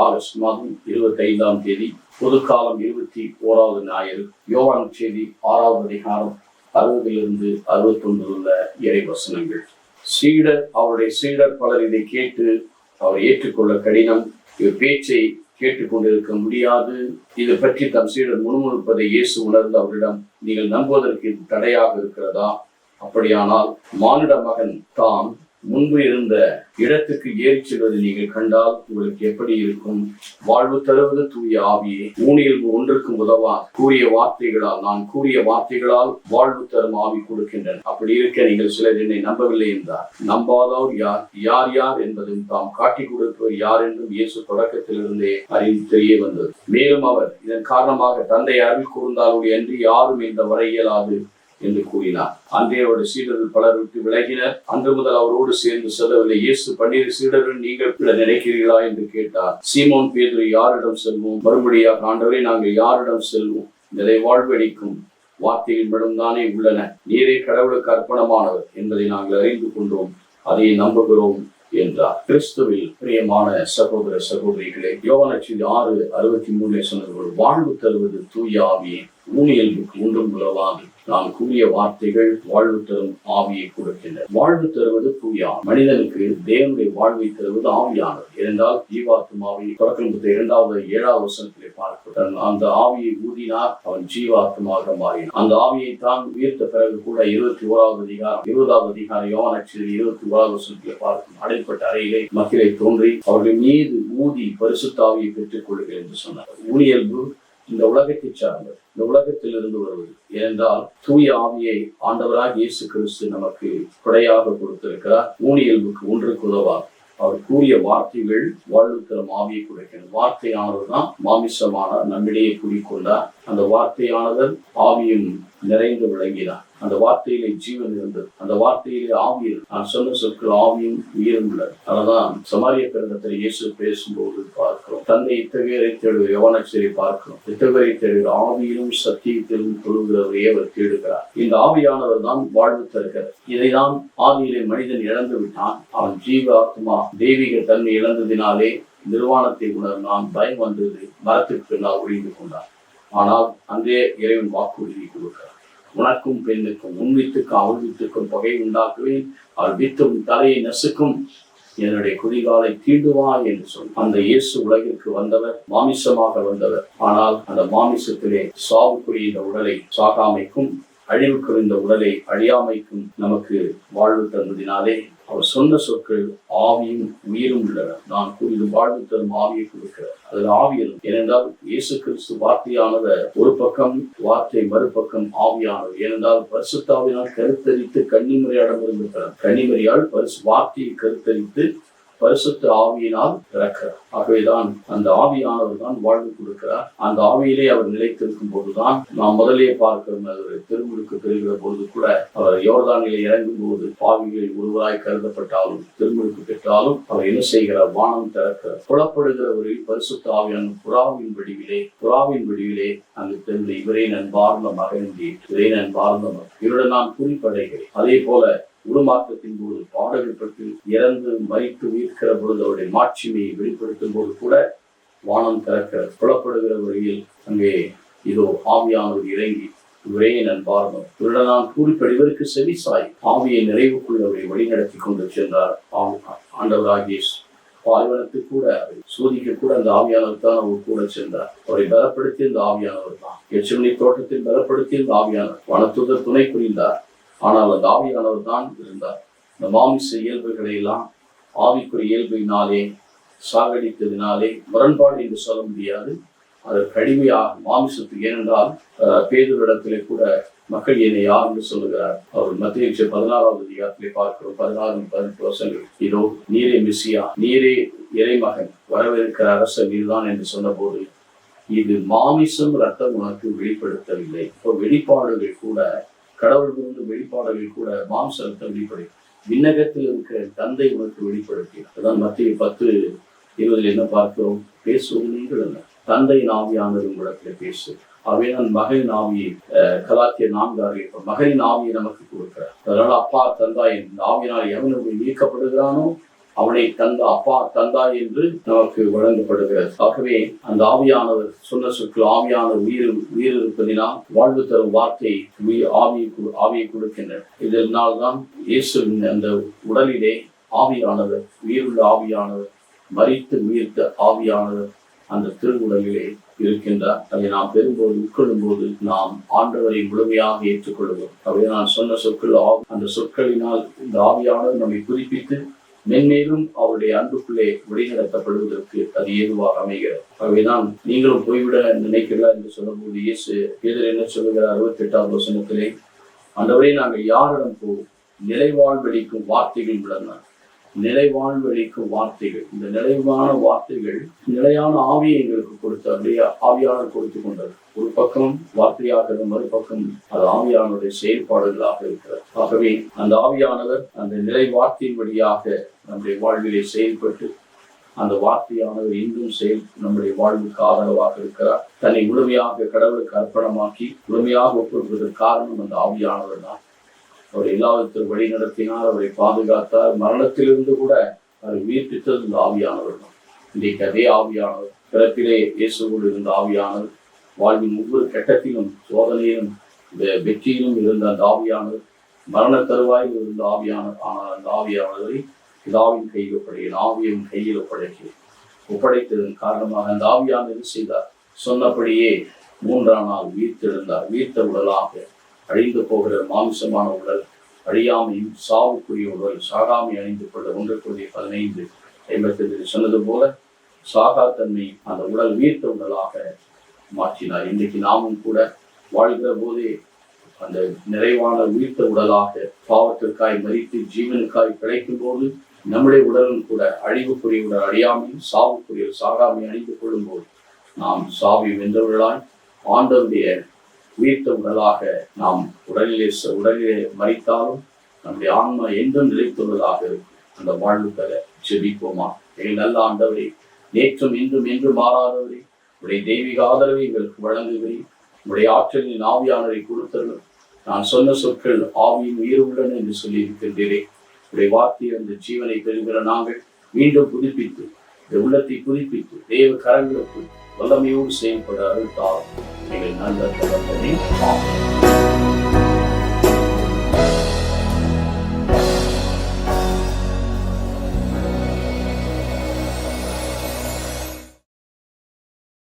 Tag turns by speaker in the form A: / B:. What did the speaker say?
A: August மாதம் 25ஆம் தேதி, பொதுக்காலம் 21வது ஞாயிறு. யோவான் செய்தி 6வது அதிகாரம் 60 61 உள்ள இறை வசனங்கள். அவருடைய சீடர் பலர் இதை கேட்டு அவர் ஏற்றுக்கொள்ள கடினம், இவர் பேச்சை கேட்டுக்கொண்டிருக்க முடியாது. இது பற்றி தம் சீடர் முணுமுணுப்பதை இயேசு உணர்ந்து அவரிடம், நீங்கள் நம்புவதற்கு இது தடையாக இருக்கிறதா? அப்படியானால் மானிட மகன் தாம் முன்பு இருந்த இடத்துக்கு ஏறி செல்வதை நீங்கள் கண்டால் உங்களுக்கு எப்படி இருக்கும்? வாழ்வு தருவது தூய ஆவியே, ஊனியல்பு ஒன்றுக்கும் உதவா கூறிய வார்த்தைகளால், நான் கூறிய வார்த்தைகளால் வாழ்வு தரும் ஆவி கொடுக்கின்றன. அப்படி இருக்க நீங்கள் சிலர் என்னை நம்பவில்லை என்றார். நம்பாதோர் யார் யார் என்பதும் தாம் காட்டி கொடுப்பவர் யார் என்றும் இயேசு தொடக்கத்திலிருந்தே அறிந்து தெரிய வந்தது. மேலும் அவர், இதன் காரணமாக தந்தை அருள் கூர்ந்தாலுடைய அன்றி யாரும் இந்த வர இயலாது என்று கூறினார். அன்றே அவருடைய சீடர்கள் பலர் விட்டு விலகினர். அன்று முதல் அவரோடு சேர்ந்து செல்லவில்லை. இயேசு 12 சீடர்கள் நீங்கள் நினைக்கிறீர்களா என்று கேட்டார். சீமோன் பேதுரு, யாரிடம் செல்வோம்? மறுபடியாக, ஆண்டவரே, நாங்கள் யாரிடம் செல்வோம்? நிலை வாழ்வளிக்கும் வார்த்தைகள் மட்டும்தானே உள்ளன. நீரே கடவுளுக்கு அர்ப்பணமானவர் என்பதை நாங்கள் அறிந்து கொண்டோம், அதை நம்புகிறோம் என்றார். கிறிஸ்துவில் பிரியமான சகோதர சகோதரிகளே, யோவான் 6:63 சொன்னது, வாழ்வு தருவது தூய ஆவியே, ஊனியல்புக்கு ஒன்றும் உதவாது நான் கூறிய வார்த்தைகள் வாழ்வு தரும் ஆவியை கொடுக்கின்றன. வாழ்வு தருவது தூய ஆவி. மனிதனுக்கு தேவனுடைய வாழ்வை தருவது ஆவியானது. ஏனென்றால் ஜீவாத்மாவை தொடக்கம் 2வது 7வது வசனத்திலே பார்க்கிறார். அந்த ஆவியை ஊதினார், அவன் ஜீவாத்மாக மாறினான். அந்த ஆவியை தான் உயர்த்த பிறகு கூட 21வது அதிகாரம் 20வது அதிகாரம் யோவான் 21வது வசனத்திலே பார்க்கும். அடைப்பட்ட அறையிலே மக்களை தோன்றி அவர்கள் மீது ஊதி பரிசுத்த ஆவியை பெற்றுக் கொள்ளுங்கள் என்று சொன்னார். ஊனியல்பு இந்த உலகத்தை சார்ந்தது, இந்த உலகத்தில் இருந்து வருவது. ஏனென்றால் தூய ஆவியை ஆண்டவராக இயேசு கிறிஸ்து நமக்கு கொடையாக கொடுத்திருக்கிறார். ஊனியல்புக்கு ஒன்றுக்கு உதவாது. அவர் கூறிய வார்த்தைகள் வாழ்வு தரும் ஆவியை கொடுக்கிறது. வார்த்தையானவர் தான் மாமிசமான நம்மிடையே குடிக்கொண்டார். அந்த வார்த்தையானவர் ஆவியும் நிறைந்து விளங்கினார். அந்த வார்த்தையிலே ஜீவன் இருந்தது, அந்த வார்த்தையிலே ஆவி. நான் சொன்ன சொற்கள் ஆவியும் உயிரும் உள்ளது. அதனால்தான் சமாரிய பெருங்கத்தில் இயேசு பேசும்போது பார்க்கிறோம், தந்தை இத்தகையரை தேடுகிற யோவானை பார்க்கிறோம். இத்தகையரை தேடுகிற ஆவியிலும் சத்தியத்திலும் தொழுகிறவரையே அவர் தேடுகிறார். இந்த ஆவியானவர் தான் வாழ்வு தருகிறார். இதைதான் ஆவியிலே மனிதன் இழந்து விட்டான். அவன் ஜீவ ஆத்மா தெய்வீக தன்மை இழந்ததினாலே நிர்வாணத்தை உணர்ந்தான். பயம் வந்தது, மரத்துக்கு பின்னால் ஒழிந்து கொண்டான். ஆனால் அன்றே இறைவன் வாக்குறுதி கொடுக்கிறார், உனக்கும் பெண்ணுக்கும் உன் வித்துக்கும் அவள் வித்துக்கும் பகை உண்டாக்குவேன், அவள் வித்தும் தலையை நசுக்கும், என்னுடைய குதிகாலை தீண்டுவா என்று சொல். அந்த இயேசு உலகிற்கு வந்தவர், மாமிசமாக வந்தவர். ஆனால் அந்த மாமிசத்திலே சாவுக்குரிய இந்த உடலை சாகாமைக்கும், அழிவுக்கு இந்த உடலை அழியாமைக்கும் நமக்கு வாழ்வு தந்ததினாலே அவர் சொன்ன சொற்கள் ஆவியும் உயிரும் உள்ளன. நான் கூறியது வாழ்வு தரும் ஆவியை கொடுக்கிறார். அதில் ஆவியலும். ஏனென்றால் இயேசு கிறிஸ்து வார்த்தையானவர் ஒரு பக்கம், வார்த்தை மறுபக்கம் ஆவியானவர். ஏனென்றால் பரிசுத்தாவினால் கருத்தரித்து கன்னிமரியாடம் இருந்திருக்கிறார். கன்னிமரியால் வார்த்தையை கருத்தரித்து பரிசுத்த ஆவியினால் இறக்கிறார். ஆகவேதான் அந்த ஆவியானவர் தான் வாழ்வு கொடுக்கிறார். அந்த ஆவியிலே அவர் நிலைத்திருக்கும் போதுதான் நாம் முதலே பார்க்கிறோம். அவர் திருமுழுக்கு பெறுகிற பொழுது கூட அவர் யோர்தானிலே இறங்கும் போது பாவிகளில் ஒருவராய் கருதப்பட்டாலும் திருமுழுக்கு பெற்றாலும் அவர் என்ன செய்கிறார்? வானம் திறக்கிறார். புலப்படுகிறவரில் பரிசுத்த ஆவியான புறாவின் வடிவிலே அங்கு தெரிந்து, இவரே நண்பார்ந்த மகன், இவரே நண்பார்ந்த மகன், இவருடன் நான் குறிப்படைகிறேன். அதே போல உருமாற்றத்தின் போது பாடல்கள் பற்றி இறந்து மறித்து உயிர்க்கிற பொழுது அவருடைய மாட்சிமையை வெளிப்படுத்தும் போது கூட வானம் திறக்கிற புலப்படுகிற வழியில் அங்கே இதோ ஆவியானவர் இறங்கி, இவரே நன் பாரதம், இவருடன் நான் கூறிப்படி இவருக்கு செவிசாய் ஆவியை நிறைவுக்குள் அவரை வழிநடத்தி கொண்டு சென்றார். ஆண்டவராகிய பாலைவனத்துக்கு கூட சோதிக்க கூட அந்த ஆவியானவர் தான் அவர் கூட சென்றார். அவரை பலப்படுத்தி இந்த ஆவியானவர் தான். எச்சமணி தோட்டத்தில் பலப்படுத்தி இந்த ஆவியானவர் வனத்துதர் துணை புரிந்தார். ஆனால் அந்த ஆவியானவர் தான் இருந்தார். இந்த மாமிச இயல்புகளை எல்லாம் ஆவிக்குரிய இயல்பினாலே சாகடித்ததினாலே முரண்பாடு என்று சொல்ல முடியாது. அது கடுமையாக மாமிசத்துக்கு. ஏனென்றால் பேதுருவிடத்திலே கூட மக்கள் என்னை யார் என்று சொல்லுகிறார். அவர் மத்திய 16வது அதிகாரத்திலே பார்க்கிறோம். 16-18 வசனங்கள். இதோ நீரே மெசியா, நீரே இறைமகன், வரவிருக்கிற அரசர் நீர்தான் என்று சொன்ன போது, இது மாமிசம் ரத்தம் உனக்கு வெளிப்படுத்தவில்லை. இப்போ வெளிப்பாடுகள் கூட, கடவுள் வெளிப்பாடுகள் கூட மாம்சத்தை வெளிப்படை விண்ணகத்தில் இருக்கிற தந்தை உனக்கு வெளிப்படுத்தி. அதான் மத்திய 10:20 என்ன பார்க்கிறோம்? பேசுவது நீங்கள் அல்ல, தந்தையின் ஆவியானது உங்களிடத்துல பேசு. அவைதான் மகனின் ஆவியை கலாத்தியர் 4:6 மகனின் ஆவியை நமக்கு கொடுக்கிறார். அதனால அப்பா தந்தாய் இந்த ஆவியினால் எவனுக்கு நீக்கப்படுகிறானோ அவனை தந்த அப்பா தந்தாய் என்று நமக்கு வழங்கப்படுகிறது. ஆகவே அந்த ஆவியானவர் சொன்ன சொற்கள் ஆவியான உயிர் இருப்பதினால் வாழ்வு தரும் வார்த்தை ஆவியை கொடுக்கின்றன. இதனால்தான் இயேசுவின் அந்த உடலிலே ஆவியானவர், உயிருள்ள ஆவியானவர், மரித்து உயிர்த்த ஆவியானவர் அந்த திருவுடலிலே இருக்கின்றார். அதை நாம் பெறும்போது, உட்கொள்ளும் போது நாம் ஆண்டவரை முழுமையாக ஏற்றுக்கொள்வோம். அவை நான் சொன்ன சொற்கள், அந்த சொற்களினால் இந்த ஆவியானவர் நம்மை குறிப்பிட்டு மென்மேலும் அவருடைய அன்புக்குள்ளே வழிநடத்தப்படுவதற்கு அது ஏதுவாக அமைகிறது. ஆகவேதான் நீங்களும் போய்விட நினைக்கிறீர்களா என்று சொல்லும்போது இயேசு பேதுரு என்ன சொல்லுகிறார்? 68வது வசனத்திலே, ஆண்டவரே நாங்கள் யாரிடம் போவோம்? நிலைவாழ்வளிக்கும் வார்த்தைகள் விடலாம். நிலைவாழ்வளிக்கும் வார்த்தைகள், இந்த நிலைவான வார்த்தைகள் நிலையான ஆவியை எங்களுக்கு கொடுத்து அப்படியே ஆவியானவர் கொடுத்து கொண்டது. ஒரு பக்கம் வார்த்தையாக, மறுபக்கம் அது ஆவியானவருடைய செயல்பாடுகளாக இருக்கிறது. ஆகவே அந்த ஆவியானவர் அந்த நிலை வார்த்தையின் வழியாக நம்முடைய வாழ்விலே செயல்பட்டு அந்த வார்த்தையானவர் இன்னும் நம்முடைய வாழ்வுக்கு ஆதரவாக இருக்கிறார். தன்னை முழுமையாக கடவுளுக்கு அர்ப்பணமாக்கி முழுமையாக ஒப்புக்கொள்வதற்கு காரணம் அந்த ஆவியானவர் தான். அவர் எல்லாவற்றையும் வழி நடத்தினார், அவரை பாதுகாத்தார். மரணத்திலிருந்து கூட அவர் உயிர்ப்பித்தது இந்த ஆவியானவர் தான். இன்றைக்கு அதே ஆவியானவர், பிறப்பிலே இயேசுவோடு இருந்த ஆவியானவர், வாழ்வின் ஒவ்வொரு கட்டத்திலும் சோதனையிலும் வெற்றியிலும் இருந்த அந்த ஆவியானவர், மரண தருவாயில் இருந்த ஆவியானவர். ஆனால் அந்த ஆவியானவரை பிதாவின் கையில் ஒப்படைக்கிறேன், ஆவியின் கையில் ஒப்படைத்ததன் காரணமாக அந்த ஆவியானவர் செய்தார். சொன்னபடியே 3ஆம் நாள் உயிர்த்தெழுந்தார். உயிர்த்த உடலாக அழிந்து போகிற மாமிசமான உடல், அழியாமையும் சாவுக்குரிய உடல், சாகாமை அணிந்து கொள்ள 1:15 சொன்னது போல சாகாத்தன்மை அந்த உடல் உயிர்த்த உடலாக மாற்றினார். இன்றைக்கு நாமும் கூட வாழ்கிற போதே அந்த நிறைவான உயிர்த்த உடலாக பாவத்திற்காய் மரித்து ஜீவனுக்காய் கிடைக்கும் போது நம்முடைய உடலும் கூட அழிவுக்குரிய உடல், அழியாமையும் சாவுக்குரிய சாகாமை அணிந்து கொள்ளும் போது நாம் சாவி வென்றவர்களாய் ஆண்டவருடைய உயிர்த்த உடலாக நாம் உடலிலே மரித்தாலும் நம்முடைய ஆன்மா என்றும் நிலைத்துள்ளதாக இருக்கும். அந்த வாழ்வு பெற ஜெபிப்போமா? எங்கள் நல்ல ஆண்டவரே, நேற்றும் இன்றும் என்று மாறாதவரே, உடைய தெய்வீக ஆதரவை எங்களுக்கு வழங்குகிறேன். உடைய ஆற்றலின் ஆவியானவரை கொடுத்தவர்கள் நான் சொன்ன சொற்கள் ஆவியின் உயிர் உள்ளன என்று சொல்லி இருக்கின்றேன். உடைய வார்த்தை அந்த ஜீவனை பெறுகிற நாங்கள் மீண்டும் புதுப்பித்து இந்த உள்ளத்தை புதுப்பித்து தேவ கரங்களுக்கு வல்லமையோடு செயல்பட அருள்தார். எங்கள் நல்ல தகப்பனே, ஆமென்.